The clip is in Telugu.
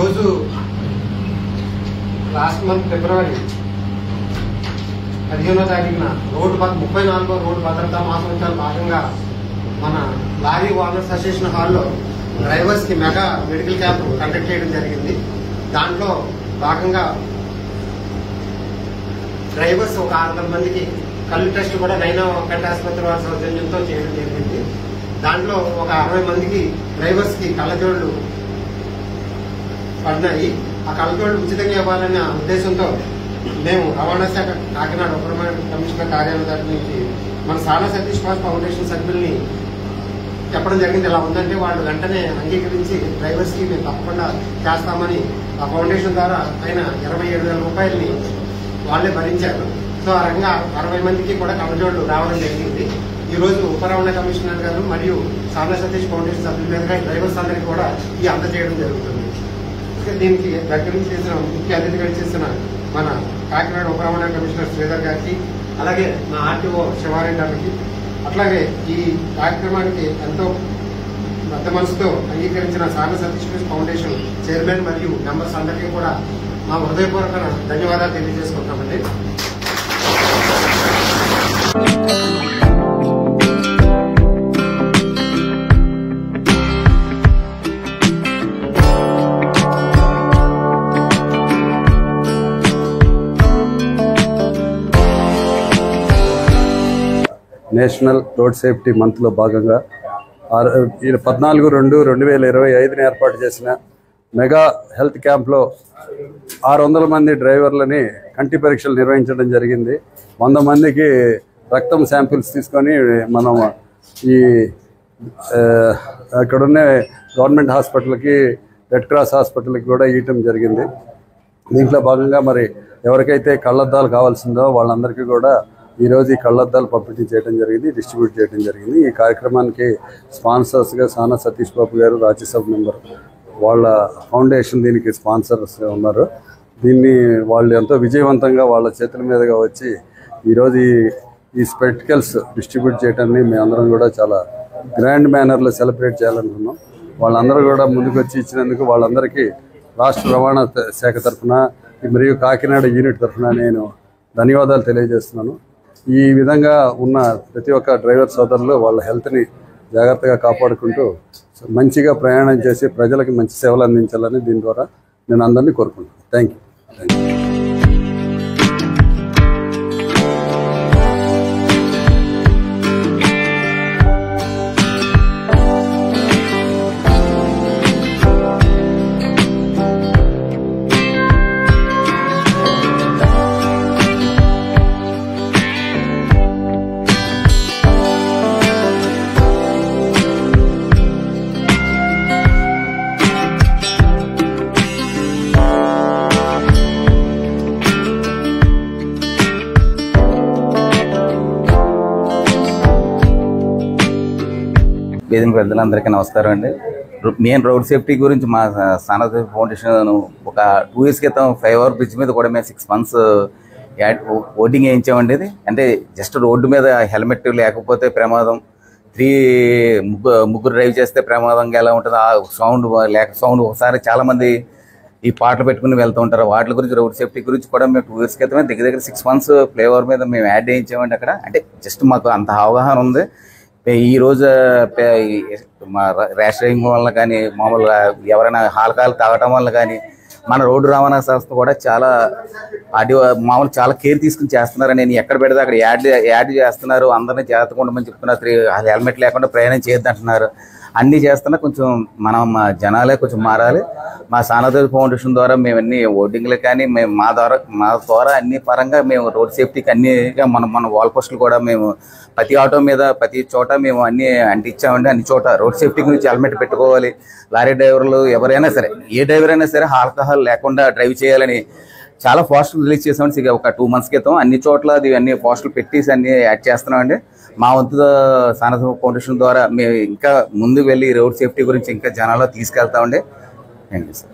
ఈరోజు లాస్ట్ మంత్ ఫిబ్రవరి 15వ తారీఖున 34వ రోడ్డు భద్రతా మాసోత్సవాల భాగంగా మన లారీ ఓనర్స్ అసోసియేషన్ హాల్లో డ్రైవర్స్ కి మెగా మెడికల్ క్యాంప్ కండక్ట్ చేయడం జరిగింది. దాంట్లో భాగంగా డ్రైవర్స్ ఒక 600 మందికి కళ్ళు టెస్ట్ కూడా నైనా కంటి ఆసుపత్రి వారి సౌజన్యంతో చేయడం జరిగింది. దాంట్లో ఒక 60 మందికి డ్రైవర్స్ కి కళ్ళజోళ్లు పడినాయి. ఆ కళ్ళజోళ్లు ఉచితంగా ఇవ్వాలనే ఉద్దేశంతో మేము రవాణా శాఖ కాకినాడ ఉప కమిషనర్ కార్యాలయం తరఫు నుంచి మన సానా సతీష్ పాస్ ఫౌండేషన్ సభ్యుల్ని చెప్పడం జరిగింది. ఇలా ఉందంటే వాళ్ళు వెంటనే అంగీకరించి డ్రైవర్స్ కి మేము తప్పకుండా చేస్తామని ఆ ఫౌండేషన్ ద్వారా ఆయన 27,000 రూపాయలని వాళ్ళే భరించారు. సో ఆ రకంగా 60 మందికి కూడా కళ్ళజోళ్లు రావడం జరిగింది. ఈ రోజు ఉప రవాణా కమిషనర్ గారు మరియు సానా సతీష్ ఫౌండేషన్ సభ్యుల మీదుగా డ్రైవర్స్ అందరికీ కూడా ఈ అందజేయడం జరుగుతుంది. దీనికి దగ్గర నుంచి చేసిన ముఖ్య అతిథిగా చేసిన మన కాకినాడ ఉప రవాణా కమిషనర్ శ్రీధర్ గారికి, అలాగే మా ఆర్టీఓ శివారెడ్డి గారికి, అట్లాగే ఈ కార్యక్రమానికి ఎంతో పెద్ద మనసుతో అంగీకరించిన సానా సతీష్ ఫౌండేషన్ చైర్మన్ మరియు మెంబర్స్ అందరికీ కూడా మా హృదయపూర్వక ధన్యవాదాలు తెలియజేసుకుంటామండి. నేషనల్ రోడ్ సేఫ్టీ మంత్లో భాగంగా 14/2/2025 ఏర్పాటు చేసిన మెగా హెల్త్ క్యాంప్లో 600 మంది డ్రైవర్లని కంటి పరీక్షలు నిర్వహించడం జరిగింది. 100 మందికి రక్తం శాంపిల్స్ తీసుకొని మనం ఈ అక్కడున్న గవర్నమెంట్ హాస్పిటల్కి, రెడ్ క్రాస్ హాస్పిటల్కి కూడా ఇవ్వటం జరిగింది. దీంట్లో భాగంగా మరి ఎవరికైతే కళ్ళద్దాలు కావాల్సిందో వాళ్ళందరికీ కూడా ఈరోజు ఈ కళ్ళద్దాలు పంపిణీ చేయడం జరిగింది, డిస్ట్రిబ్యూట్ చేయడం జరిగింది. ఈ కార్యక్రమానికి స్పాన్సర్స్గా సానా సతీష్ బాబు గారు, రాజ్యసభ మెంబర్, వాళ్ళ ఫౌండేషన్ దీనికి స్పాన్సర్స్ ఉన్నారు. దీన్ని వాళ్ళు ఎంతో విజయవంతంగా వాళ్ళ చేతుల మీదుగా వచ్చి ఈరోజు ఈ స్పెక్టికల్స్ డిస్ట్రిబ్యూట్ చేయడాన్ని మేమందరం కూడా చాలా గ్రాండ్ మేనర్లో సెలబ్రేట్ చేయాలనుకున్నాం. వాళ్ళందరూ కూడా ముందుకు వచ్చి ఇచ్చినందుకు వాళ్ళందరికీ రాష్ట్ర రవాణా శాఖ తరఫున మరియు కాకినాడ యూనిట్ తరఫున నేను ధన్యవాదాలు తెలియజేస్తున్నాను. ఈ విధంగా ఉన్న ప్రతి ఒక్క డ్రైవర్ సోదరులు వాళ్ళ హెల్త్ని జాగ్రత్తగా కాపాడుకుంటూ మంచిగా ప్రయాణం చేసి ప్రజలకు మంచి సేవలు అందించాలని దీని ద్వారా నేను అందరినీ కోరుకుంటున్నాను. Thank you. వేదిక పెద్దలందరికీ నమస్కారం అండి. నేను రోడ్ సేఫ్టీ గురించి మా సానా ఫౌండేషన్ ఒక 2 years క్రితం ఫ్లైఓవర్ బ్రిడ్జ్ మీద కూడా మేము 6 months ఓటింగ్ వేయించామండి. ఇది అంటే జస్ట్ రోడ్డు మీద హెల్మెట్ లేకపోతే ప్రమాదం, ముగ్గురు డ్రైవ్ చేస్తే ప్రమాదంగా ఎలా ఉంటుంది, ఆ సౌండ్ ఒకసారి చాలామంది ఈ పాటలు పెట్టుకుని వెళ్తూ ఉంటారు. వాటి గురించి రోడ్ సేఫ్టీ గురించి కూడా మేము 2 years క్రితమే దగ్గర 6 months ఫ్లైఓవర్ మీద మేము యాడ్ వేయించామండి. అక్కడ అంటే జస్ట్ మాకు అంత అవగాహన ఉంది. ఈరోజు మా ర్యాష్ డ్రైవింగ్ వల్ల కానీ, మామూలుగా ఎవరైనా ఆల్కహాల్ తాగటం వల్ల కానీ మన రోడ్డు రవాణా సంస్థ కూడా చాలా మామూలు చాలా కేర్ తీసుకుని చేస్తున్నారు. నేను ఎక్కడ పెడితే అక్కడ యాడ్ చేస్తున్నారు, అందరినీ జాగ్రత్తగా ఉండమని చెప్తున్నారు, హెల్మెట్ లేకుండా ప్రయాణం చేయొద్దు అంటున్నారు. అన్నీ చేస్తున్నా కొంచెం మనం జనాలే కొంచెం మారాలి. మా సానా ఫౌండేషన్ ద్వారా మేము అన్ని ఓటింగ్లు కానీ మేము మా ద్వారా అన్ని పరంగా మేము రోడ్ సేఫ్టీకి అన్నిగా మన వాల్ పోస్టులు కూడా మేము ప్రతి ఆటో మీద ప్రతి చోట మేము అన్ని అంటించామండి. అన్ని చోట రోడ్ సేఫ్టీ గురించి హెల్మెట్ పెట్టుకోవాలి. లారీ డ్రైవర్లు ఎవరైనా సరే, ఏ డ్రైవర్ అయినా సరే ఆల్కహాల్ లేకుండా డ్రైవ్ చేయాలని చాలా పోస్టులు రిలీజ్ చేసామండి. ఒక 2 months క్రితం అన్ని చోట్ల అన్ని పోస్టులు పెట్టేసి అన్ని యాడ్ చేస్తున్నామండి. మా వంతు సానా ఫౌండేషన్ ద్వారా మేము ఇంకా ముందుకు వెళ్ళి రోడ్ సేఫ్టీ గురించి ఇంకా జనాల్లో తీసుకెళ్తామండి. Thank you sir.